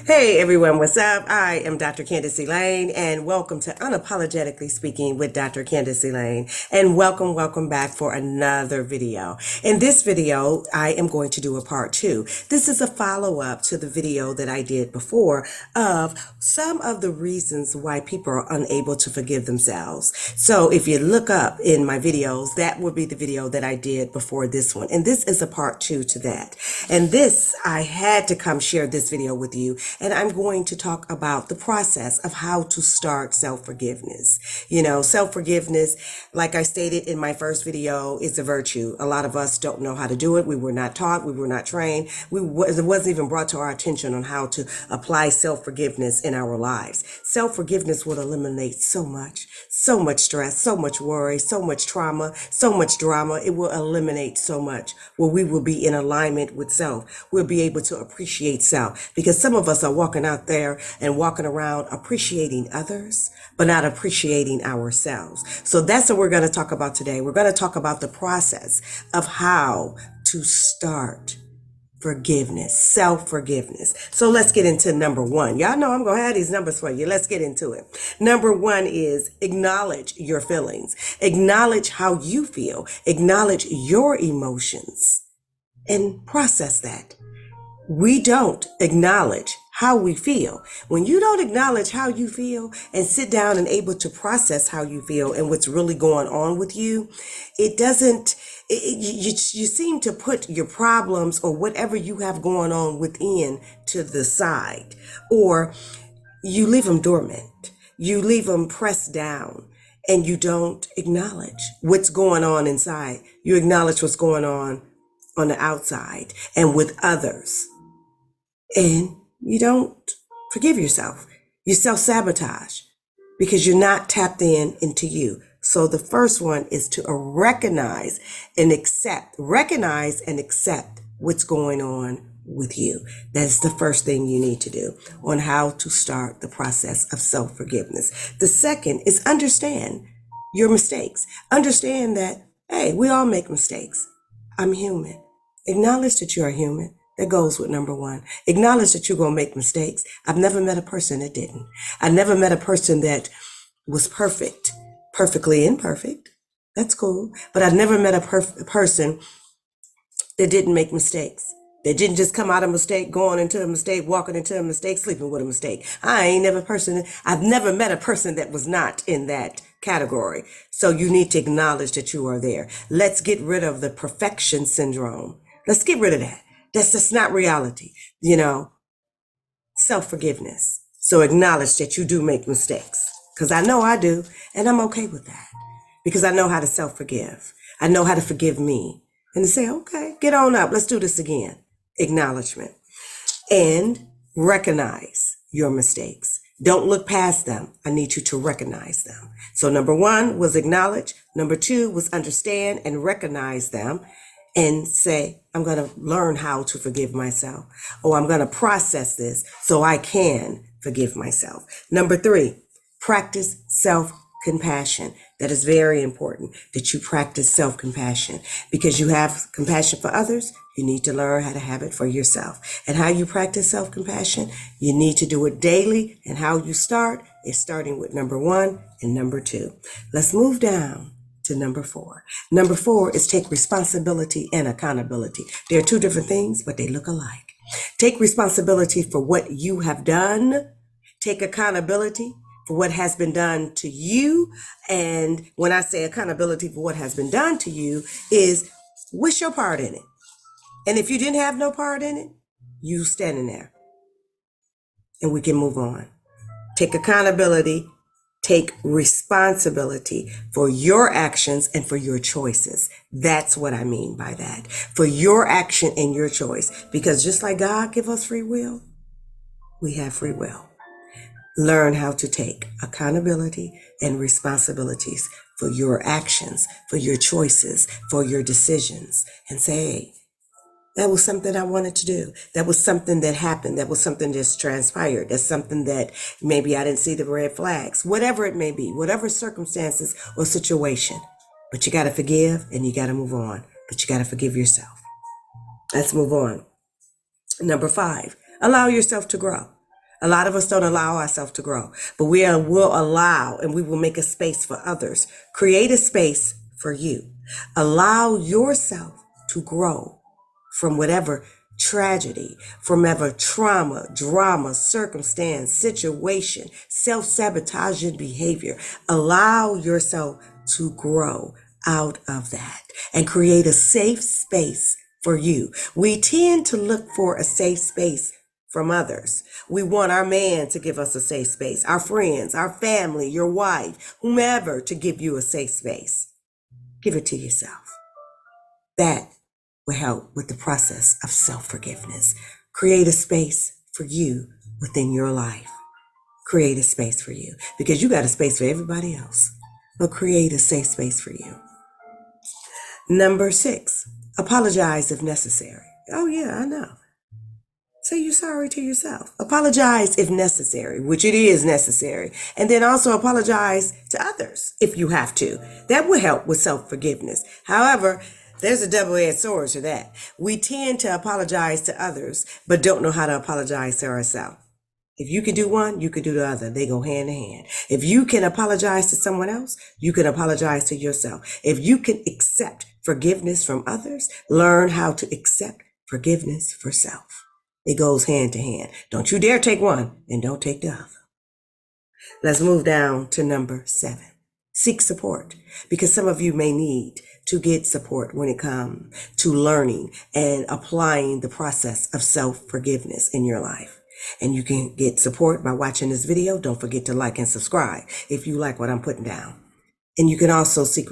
Hey everyone, what's up? I am Dr. Candace Elaine, and welcome to Unapologetically Speaking with Dr. Candace Elaine. And welcome back for another video. In this video, I am going to do a part 2. This is a follow-up to the video that I did before of some of the reasons why people are unable to forgive themselves. So if you look up in my videos, that would be the video that I did before this one. And this is a part 2 to that. And this, I had to come share this video with you. And I'm going to talk about the process of how to start self-forgiveness. You know, self-forgiveness, like I stated in my first video, is a virtue. A lot of us don't know how to do it. We were not taught. We were not trained. It wasn't even brought to our attention on how to apply self-forgiveness in our lives. Self-forgiveness would eliminate so much stress, so much worry, so much trauma, so much drama. It will eliminate so much where we will be in alignment with self. We'll be able to appreciate self, because some of us are walking out there and walking around appreciating others, but not appreciating ourselves. So that's what we're going to talk about today. We're going to talk about the process of how to start forgiveness, self-forgiveness. So let's get into number 1. Y'all know I'm going to have these numbers for you. Let's get into it. Number 1 is acknowledge your feelings. Acknowledge how you feel. Acknowledge your emotions and process that. We don't acknowledge how we feel. When you don't acknowledge how you feel and sit down and able to process how you feel and what's really going on with you, you seem to put your problems or whatever you have going on within to the side, or you leave them dormant. You leave them pressed down and you don't acknowledge what's going on inside. You acknowledge what's going on the outside and with others. And you don't forgive yourself. You self-sabotage because you're not tapped into you. So the first one is to recognize and accept what's going on with you. That's the first thing you need to do on how to start the process of self-forgiveness. The second is understand your mistakes. Understand that, hey, we all make mistakes. I'm human. Acknowledge that you're human. That goes with number 1. Acknowledge that you're going to make mistakes. I've never met a person that didn't. I never met a person that was perfect, perfectly imperfect. That's cool. But I've never met a person that didn't make mistakes. That didn't just come out of a mistake, going into a mistake, walking into a mistake, sleeping with a mistake. I've never met a person that was not in that category. So you need to acknowledge that you are there. Let's get rid of the perfection syndrome. Let's get rid of that. That's just not reality, self-forgiveness. So acknowledge that you do make mistakes, because I know I do, and I'm okay with that because I know how to self-forgive. I know how to forgive me and to say, okay, get on up. Let's do this again. Acknowledgement and recognize your mistakes. Don't look past them. I need you to recognize them. So number 1 was acknowledge. Number 2 was understand and recognize them. And say, I'm going to learn how to forgive myself. Or I'm going to process this so I can forgive myself. Number 3, practice self-compassion. That is very important that you practice self-compassion, because you have compassion for others. You need to learn how to have it for yourself. And how you practice self-compassion, you need to do it daily. And how you start is starting with number 1 and number 2. Let's move down to number 4. Number 4 is take responsibility and accountability. They're 2 different things, but they look alike. Take responsibility for what you have done. Take accountability for what has been done to you. And when I say accountability for what has been done to you is, what's your part in it? And if you didn't have no part in it, you standing there and we can move on. Take accountability. Take responsibility for your actions and for your choices. That's what I mean by that. For your action and your choice. Because just like God give us free will, we have free will. Learn how to take accountability and responsibilities for your actions, for your choices, for your decisions. And say, hey, That was something I wanted to do. That was something that happened. That was something that's transpired. That's something that maybe I didn't see the red flags, whatever it may be, whatever circumstances or situation. But you got to forgive and you got to move on. But you got to forgive yourself. Let's move on. Number 5, allow yourself to grow. A lot of us don't allow ourselves to grow, but will allow and we will make a space for others. Create a space for you. Allow yourself to grow from whatever tragedy, from whatever trauma, drama, circumstance, situation, self-sabotaging behavior. Allow yourself to grow out of that and create a safe space for you. We tend to look for a safe space from others. We want our man to give us a safe space, our friends, our family, your wife, whomever to give you a safe space. Give it to yourself. That will help with the process of self-forgiveness. Create a space for you within your life. Create a space for you because you got a space for everybody else. But create a safe space for you. Number 6, apologize if necessary. Oh yeah, I know. Say you're sorry to yourself. Apologize if necessary, which it is necessary. And then also apologize to others if you have to. That will help with self-forgiveness. However, there's a double-edged sword to that. We tend to apologize to others, but don't know how to apologize to ourselves. If you can do one, you can do the other. They go hand in hand. If you can apologize to someone else, you can apologize to yourself. If you can accept forgiveness from others, learn how to accept forgiveness for self. It goes hand to hand. Don't you dare take one and don't take the other. Let's move down to number 7. Seek support because some of you may need to get support when it comes to learning and applying the process of self-forgiveness in your life. And you can get support by watching this video. Don't forget to like and subscribe if you like what I'm putting down. And you can also seek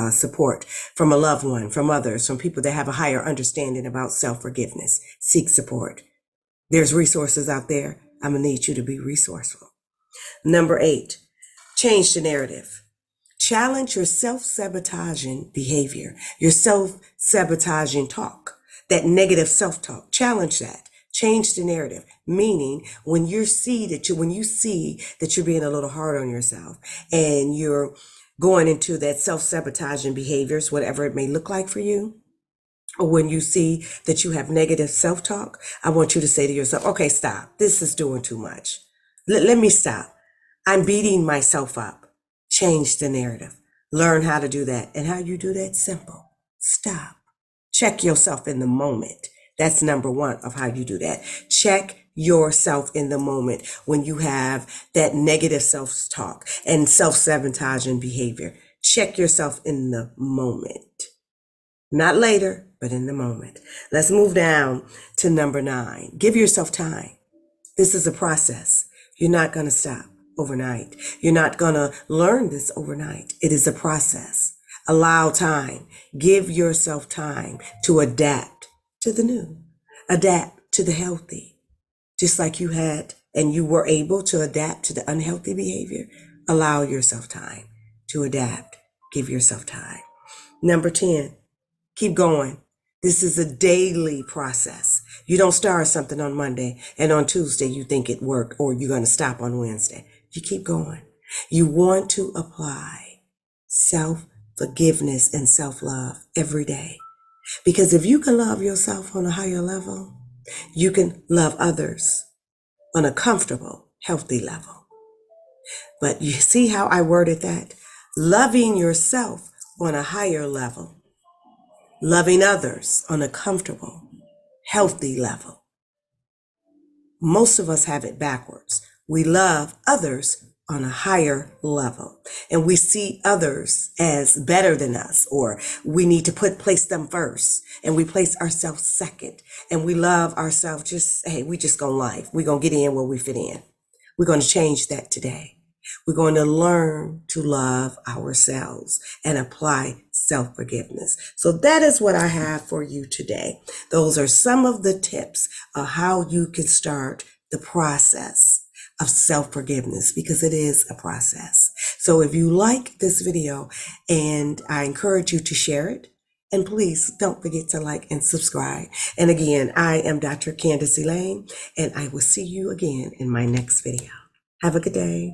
support from a loved one, from others, from people that have a higher understanding about self-forgiveness. Seek support. There's resources out there. I'm going to need you to be resourceful. Number 8, change the narrative. Challenge your self-sabotaging behavior, your self-sabotaging talk, that negative self-talk. Challenge that. Change the narrative, meaning when you see that you're being a little hard on yourself and you're going into that self-sabotaging behaviors, whatever it may look like for you, or when you see that you have negative self-talk, I want you to say to yourself, okay, stop. This is doing too much. Let me stop. I'm beating myself up. Change the narrative. Learn how to do that. And how you do that? Simple. Stop. Check yourself in the moment. That's number 1 of how you do that. Check yourself in the moment when you have that negative self-talk and self-sabotaging behavior. Check yourself in the moment. Not later, but in the moment. Let's move down to number 9. Give yourself time. This is a process. You're not going to stop overnight. You're not going to learn this overnight. It is a process. Allow time. Give yourself time to adapt to the new, adapt to the healthy, just like you had and you were able to adapt to the unhealthy behavior. Allow yourself time to adapt. Give yourself time. Number 10, keep going. This is a daily process. You don't start something on Monday and on Tuesday you think it worked or you're going to stop on Wednesday. You keep going. You want to apply self-forgiveness and self-love every day. Because if you can love yourself on a higher level, you can love others on a comfortable, healthy level. But you see how I worded that? Loving yourself on a higher level, loving others on a comfortable, healthy level. Most of us have it backwards. We love others on a higher level, and we see others as better than us, or we need to place them first, and we place ourselves second, and we love ourselves just, hey, we just gonna life. We're gonna get in where we fit in. We're going to change that today. We're going to learn to love ourselves and apply self-forgiveness. So that is what I have for you today. Those are some of the tips of how you can start the process of self-forgiveness, because it is a process. So if you like this video, and I encourage you to share it, And please don't forget to like and subscribe. And again, I am Dr. Candace Elaine, and I will see you again in my next video. Have a good day.